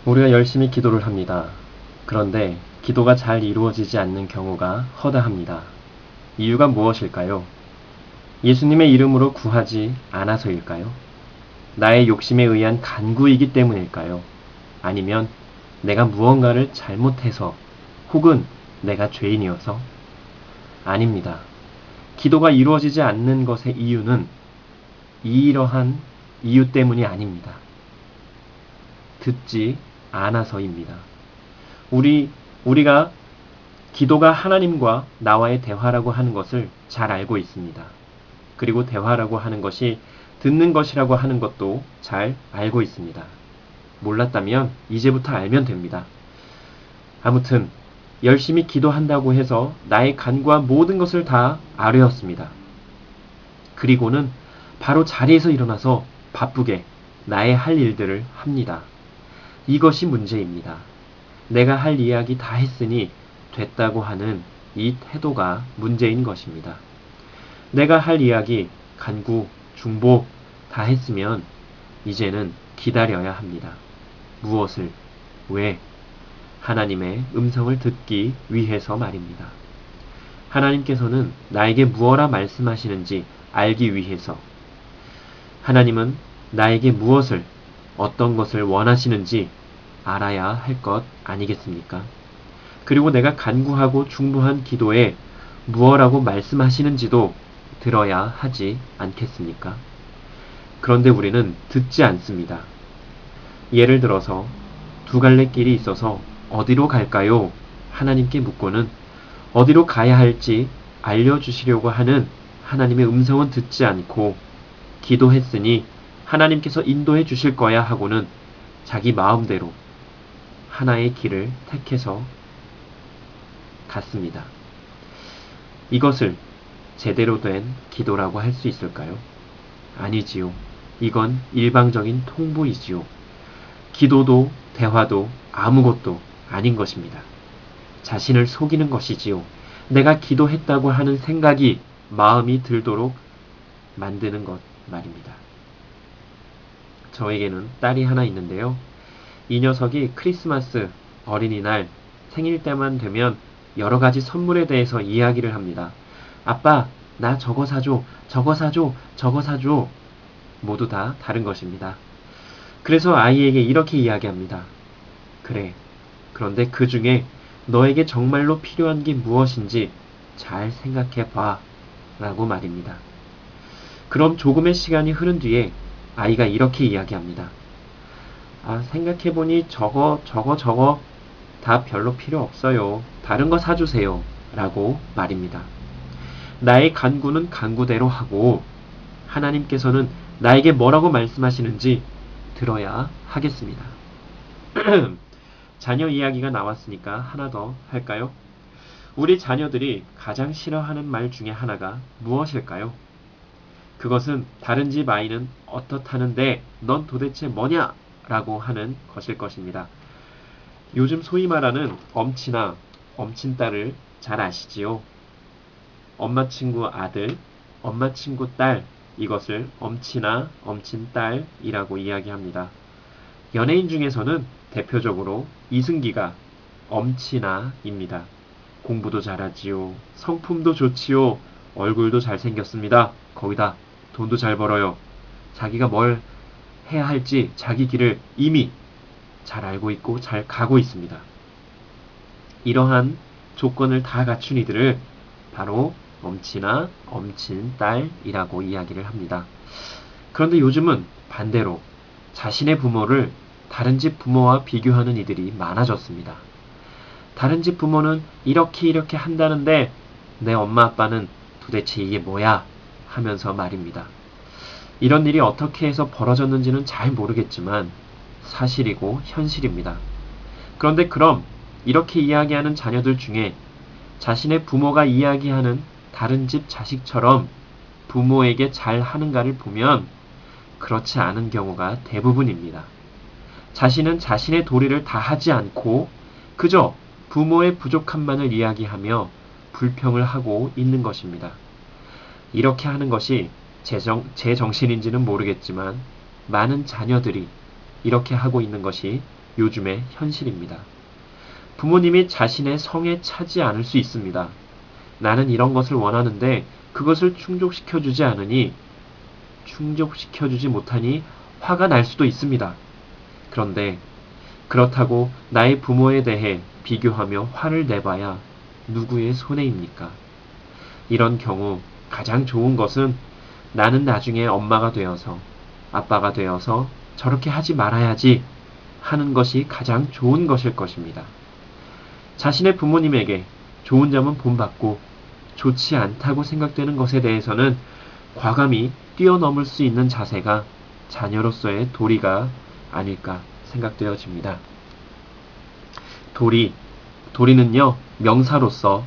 우리가 열심히 기도를 합니다. 그런데 기도가 잘 이루어지지 않는 경우가 허다합니다. 이유가 무엇일까요? 예수님의 이름으로 구하지 않아서일까요? 나의 욕심에 의한 간구이기 때문일까요? 아니면 내가 무언가를 잘못해서 혹은 내가 죄인이어서? 아닙니다. 기도가 이루어지지 않는 것의 이유는 이러한 이유 때문이 아닙니다. 듣지 않아서입니다. 우리가 기도가 하나님과 나와의 대화라고 하는 것을 잘 알고 있습니다. 그리고 대화라고 하는 것이 듣는 것이라고 하는 것도 잘 알고 있습니다. 몰랐다면 이제부터 알면 됩니다. 아무튼 열심히 기도한다고 해서 나의 간구한 모든 것을 다 아뢰었습니다. 그리고는 바로 자리에서 일어나서 바쁘게 나의 할 일들을 합니다. 이것이 문제입니다. 내가 할 이야기 다 했으니 됐다고 하는 이 태도가 문제인 것입니다. 내가 할 이야기, 간구, 중보 다 했으면 이제는 기다려야 합니다. 무엇을, 왜? 하나님의 음성을 듣기 위해서 말입니다. 하나님께서는 나에게 무엇라 말씀하시는지 알기 위해서, 하나님은 나에게 무엇을, 어떤 것을 원하시는지 알아야 할 것 아니겠습니까? 그리고 내가 간구하고 중보한 기도에 무엇라고 말씀하시는지도 들어야 하지 않겠습니까? 그런데 우리는 듣지 않습니다. 예를 들어서 두 갈래 길이 있어서 어디로 갈까요? 하나님께 묻고는 어디로 가야 할지 알려주시려고 하는 하나님의 음성은 듣지 않고 기도했으니 하나님께서 인도해 주실 거야 하고는 자기 마음대로 하나의 길을 택해서 갔습니다. 이것을 제대로 된 기도라고 할 수 있을까요? 아니지요. 이건 일방적인 통보이지요. 기도도 대화도 아무것도 아닌 것입니다. 자신을 속이는 것이지요. 내가 기도했다고 하는 생각이 마음이 들도록 만드는 것 말입니다. 저에게는 딸이 하나 있는데요. 이 녀석이 크리스마스, 어린이날, 생일 때만 되면 여러 가지 선물에 대해서 이야기를 합니다. 아빠, 나 저거 사줘, 저거 사줘, 저거 사줘. 모두 다 다른 것입니다. 그래서 아이에게 이렇게 이야기합니다. 그래, 그런데 그 중에 너에게 정말로 필요한 게 무엇인지 잘 생각해 봐. 라고 말입니다. 그럼 조금의 시간이 흐른 뒤에 아이가 이렇게 이야기합니다. 생각해보니 저거 다 별로 필요 없어요. 다른 거 사주세요. 라고 말입니다. 나의 간구는 간구대로 하고 하나님께서는 나에게 뭐라고 말씀하시는지 들어야 하겠습니다. 자녀 이야기가 나왔으니까 하나 더 할까요? 우리 자녀들이 가장 싫어하는 말 중에 하나가 무엇일까요? 그것은 다른 집 아이는 어떻다는데 넌 도대체 뭐냐? 라고 하는 것일 것입니다. 요즘 소위 말하는 엄친아, 엄친딸을 잘 아시지요? 엄마 친구 아들, 엄마 친구 딸, 이것을 엄친아, 엄친딸이라고 이야기합니다. 연예인 중에서는 대표적으로 이승기가 엄친아입니다. 공부도 잘하지요. 성품도 좋지요. 얼굴도 잘생겼습니다. 거기다 돈도 잘 벌어요. 자기가 뭘 해야 할지 자기 길을 이미 잘 알고 있고 잘 가고 있습니다. 이러한 조건을 다 갖춘 이들을 바로 엄친아, 엄친딸이라고 이야기를 합니다. 그런데 요즘은 반대로 자신의 부모를 다른 집 부모와 비교하는 이들이 많아졌습니다. 다른 집 부모는 이렇게 한다는데 내 엄마 아빠는 도대체 이게 뭐야? 하면서 말입니다. 이런 일이 어떻게 해서 벌어졌는지는 잘 모르겠지만 사실이고 현실입니다. 그런데 그럼 이렇게 이야기하는 자녀들 중에 자신의 부모가 이야기하는 다른 집 자식처럼 부모에게 잘 하는가를 보면 그렇지 않은 경우가 대부분입니다. 자신은 자신의 도리를 다 하지 않고 그저 부모의 부족함만을 이야기하며 불평을 하고 있는 것입니다. 이렇게 하는 것이 제 정신인지는 모르겠지만 많은 자녀들이 이렇게 하고 있는 것이 요즘의 현실입니다. 부모님이 자신의 성에 차지 않을 수 있습니다. 나는 이런 것을 원하는데 그것을 충족시켜주지 못하니 화가 날 수도 있습니다. 그런데 그렇다고 나의 부모에 대해 비교하며 화를 내봐야 누구의 손해입니까? 이런 경우 가장 좋은 것은 나는 나중에 엄마가 되어서 아빠가 되어서 저렇게 하지 말아야지 하는 것이 가장 좋은 것일 것입니다. 자신의 부모님에게 좋은 점은 본받고 좋지 않다고 생각되는 것에 대해서는 과감히 뛰어넘을 수 있는 자세가 자녀로서의 도리가 아닐까 생각되어집니다. 도리는요, 명사로서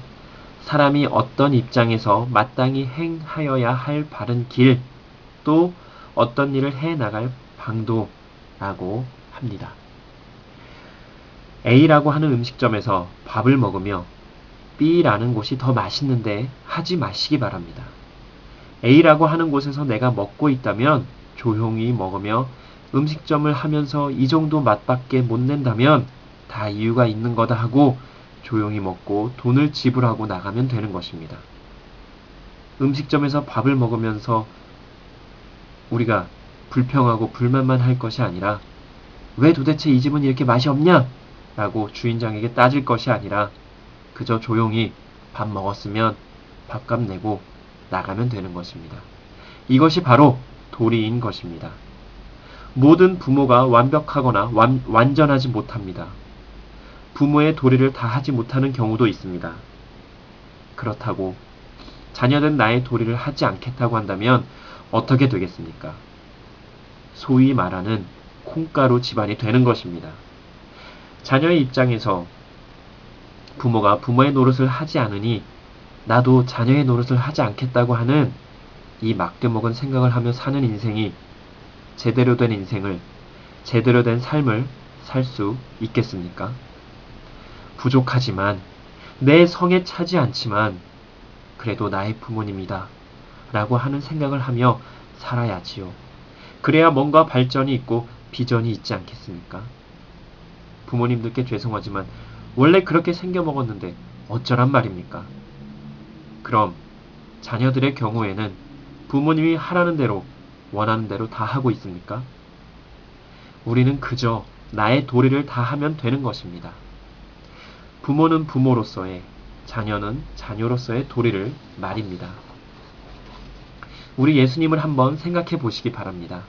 사람이 어떤 입장에서 마땅히 행하여야 할 바른 길, 또 어떤 일을 해나갈 방도라고 합니다. A라고 하는 음식점에서 밥을 먹으며 B라는 곳이 더 맛있는데 하지 마시기 바랍니다. A라고 하는 곳에서 내가 먹고 있다면 조용히 먹으며 음식점을 하면서 이 정도 맛밖에 못 낸다면 다 이유가 있는 거다 하고 조용히 먹고 돈을 지불하고 나가면 되는 것입니다. 음식점에서 밥을 먹으면서 우리가 불평하고 불만만 할 것이 아니라 왜 도대체 이 집은 이렇게 맛이 없냐? 라고 주인장에게 따질 것이 아니라 그저 조용히 밥 먹었으면 밥값 내고 나가면 되는 것입니다. 이것이 바로 도리인 것입니다. 모든 부모가 완벽하거나 완전하지 못합니다. 부모의 도리를 다 하지 못하는 경우도 있습니다. 그렇다고 자녀된 나의 도리를 하지 않겠다고 한다면 어떻게 되겠습니까? 소위 말하는 콩가루 집안이 되는 것입니다. 자녀의 입장에서 부모가 부모의 노릇을 하지 않으니 나도 자녀의 노릇을 하지 않겠다고 하는 이 막대먹은 생각을 하며 사는 인생이 제대로 된 인생을, 제대로 된 삶을 살 수 있겠습니까? 부족하지만 내 성에 차지 않지만 그래도 나의 부모님이다 라고 하는 생각을 하며 살아야지요. 그래야 뭔가 발전이 있고 비전이 있지 않겠습니까? 부모님들께 죄송하지만 원래 그렇게 생겨먹었는데 어쩌란 말입니까? 그럼 자녀들의 경우에는 부모님이 하라는 대로 원하는 대로 다 하고 있습니까? 우리는 그저 나의 도리를 다 하면 되는 것입니다. 부모는 부모로서의, 자녀는 자녀로서의 도리를 말입니다. 우리 예수님을 한번 생각해 보시기 바랍니다.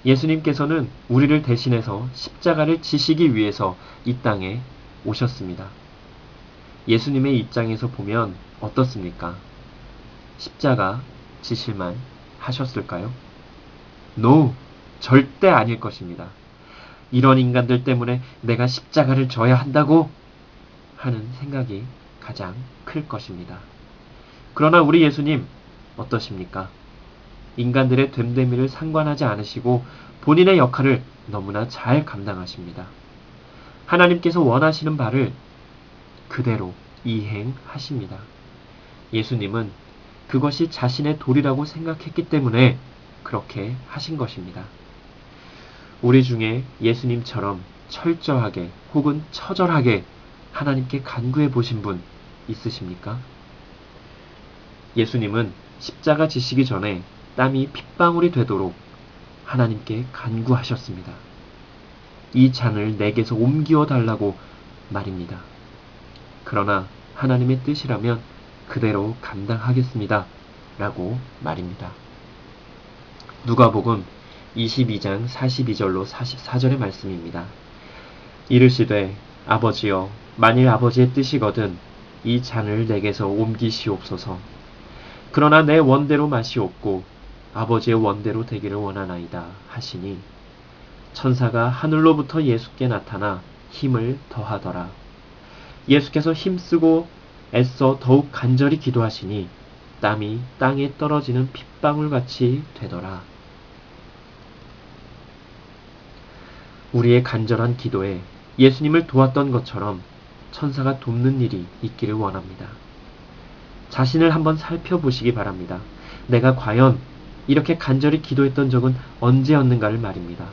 예수님께서는 우리를 대신해서 십자가를 지시기 위해서 이 땅에 오셨습니다. 예수님의 입장에서 보면 어떻습니까? 십자가 지실만 하셨을까요? No! 절대 아닐 것입니다. 이런 인간들 때문에 내가 십자가를 져야 한다고 하는 생각이 가장 클 것입니다. 그러나 우리 예수님 어떠십니까? 인간들의 됨됨이를 상관하지 않으시고 본인의 역할을 너무나 잘 감당하십니다. 하나님께서 원하시는 바를 그대로 이행하십니다. 예수님은 그것이 자신의 도리라고 생각했기 때문에 그렇게 하신 것입니다. 우리 중에 예수님처럼 철저하게 혹은 처절하게 하나님께 간구해 보신 분 있으십니까? 예수님은 십자가 지시기 전에 땀이 핏방울이 되도록 하나님께 간구하셨습니다. 이 잔을 내게서 옮겨 달라고 말입니다. 그러나 하나님의 뜻이라면 그대로 감당하겠습니다. 라고 말입니다. 누가복음 22장 42절로 44절의 말씀입니다. 이르시되 아버지여 만일 아버지의 뜻이거든 이 잔을 내게서 옮기시옵소서. 그러나 내 원대로 마시옵고 아버지의 원대로 되기를 원하나이다 하시니 천사가 하늘로부터 예수께 나타나 힘을 더하더라. 예수께서 힘쓰고 애써 더욱 간절히 기도하시니 땀이 땅에 떨어지는 핏방울같이 되더라. 우리의 간절한 기도에 예수님을 도왔던 것처럼 천사가 돕는 일이 있기를 원합니다. 자신을 한번 살펴보시기 바랍니다. 내가 과연 이렇게 간절히 기도했던 적은 언제였는가를 말입니다.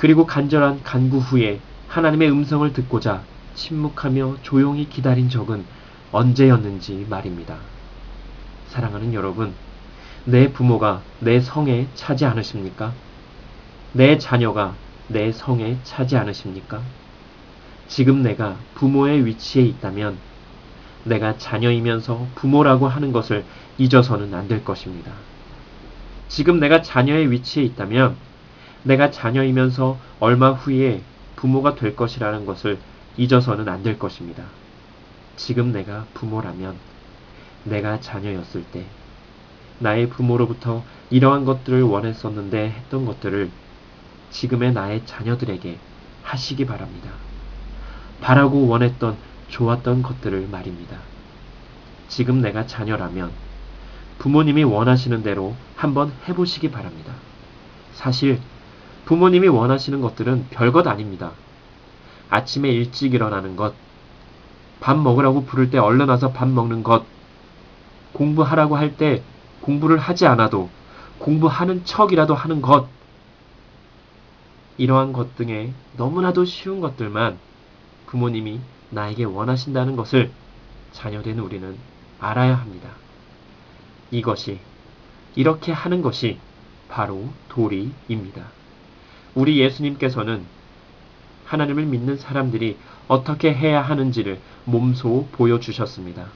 그리고 간절한 간구 후에 하나님의 음성을 듣고자 침묵하며 조용히 기다린 적은 언제였는지 말입니다. 사랑하는 여러분, 내 부모가 내 성에 차지 않으십니까? 내 자녀가 내 성에 차지 않으십니까? 지금 내가 부모의 위치에 있다면 내가 자녀이면서 부모라고 하는 것을 잊어서는 안 될 것입니다. 지금 내가 자녀의 위치에 있다면 내가 자녀이면서 얼마 후에 부모가 될 것이라는 것을 잊어서는 안 될 것입니다. 지금 내가 부모라면 내가 자녀였을 때 나의 부모로부터 이러한 것들을 원했었는데 했던 것들을 지금의 나의 자녀들에게 하시기 바랍니다. 바라고 원했던 좋았던 것들을 말입니다. 지금 내가 자녀라면 부모님이 원하시는 대로 한번 해보시기 바랍니다. 사실 부모님이 원하시는 것들은 별것 아닙니다. 아침에 일찍 일어나는 것, 밥 먹으라고 부를 때 얼른 와서 밥 먹는 것, 공부하라고 할 때 공부를 하지 않아도 공부하는 척이라도 하는 것, 이러한 것 등의 너무나도 쉬운 것들만 부모님이 나에게 원하신다는 것을 자녀된 우리는 알아야 합니다. 이렇게 하는 것이 바로 도리입니다. 우리 예수님께서는 하나님을 믿는 사람들이 어떻게 해야 하는지를 몸소 보여주셨습니다.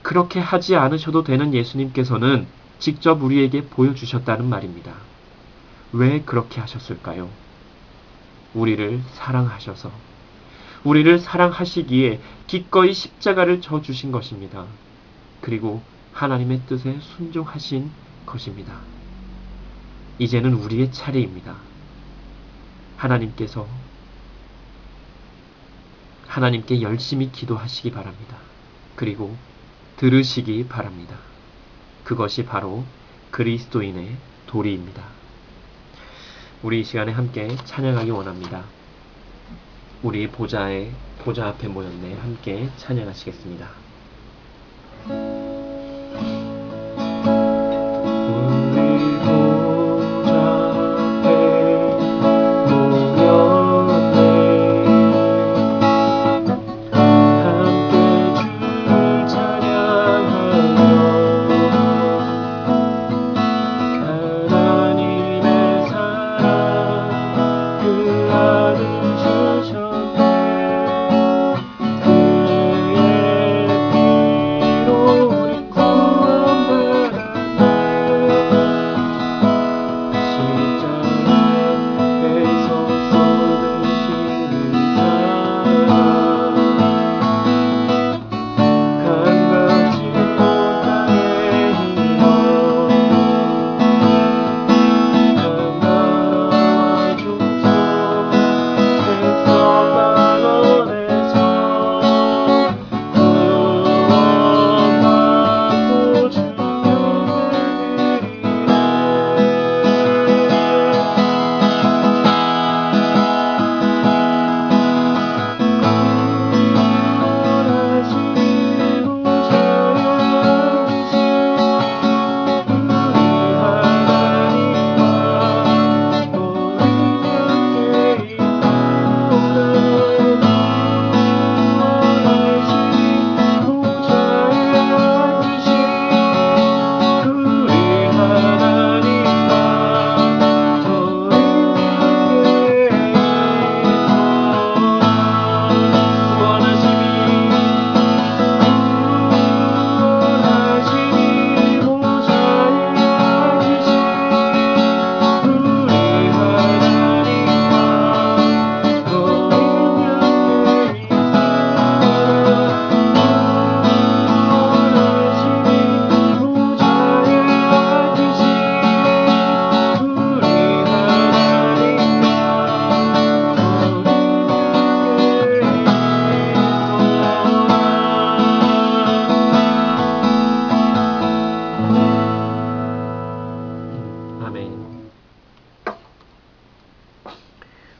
그렇게 하지 않으셔도 되는 예수님께서는 직접 우리에게 보여주셨다는 말입니다. 왜 그렇게 하셨을까요? 우리를 사랑하셔서, 우리를 사랑하시기에 기꺼이 십자가를 져 주신 것입니다. 그리고 하나님의 뜻에 순종하신 것입니다. 이제는 우리의 차례입니다. 하나님께 열심히 기도하시기 바랍니다. 그리고 들으시기 바랍니다. 그것이 바로 그리스도인의 도리입니다. 우리 이 시간에 함께 찬양하기 원합니다. 우리 보좌 앞에 모였네. 함께 찬양하시겠습니다.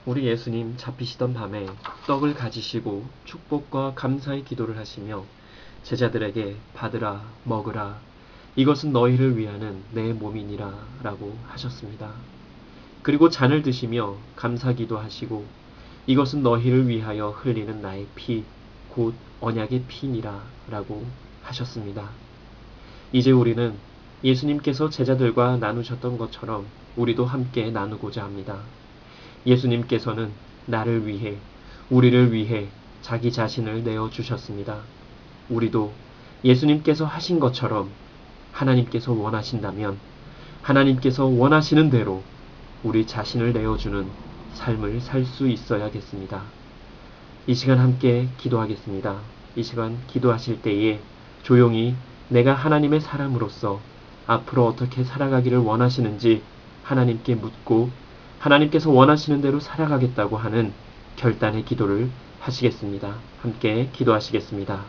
우리 예수님 잡히시던 밤에 떡을 가지시고 축복과 감사의 기도를 하시며 제자들에게 받으라 먹으라 이것은 너희를 위하는 내 몸이니라 라고 하셨습니다. 그리고 잔을 드시며 감사기도 하시고 이것은 너희를 위하여 흘리는 나의 피, 곧 언약의 피니라 라고 하셨습니다. 이제 우리는 예수님께서 제자들과 나누셨던 것처럼 우리도 함께 나누고자 합니다. 예수님께서는 나를 위해, 우리를 위해 자기 자신을 내어주셨습니다. 우리도 예수님께서 하신 것처럼 하나님께서 원하신다면 하나님께서 원하시는 대로 우리 자신을 내어주는 삶을 살 수 있어야겠습니다. 이 시간 함께 기도하겠습니다. 이 시간 기도하실 때에 조용히 내가 하나님의 사람으로서 앞으로 어떻게 살아가기를 원하시는지 하나님께 묻고 하나님께서 원하시는 대로 살아가겠다고 하는 결단의 기도를 하시겠습니다. 함께 기도하시겠습니다.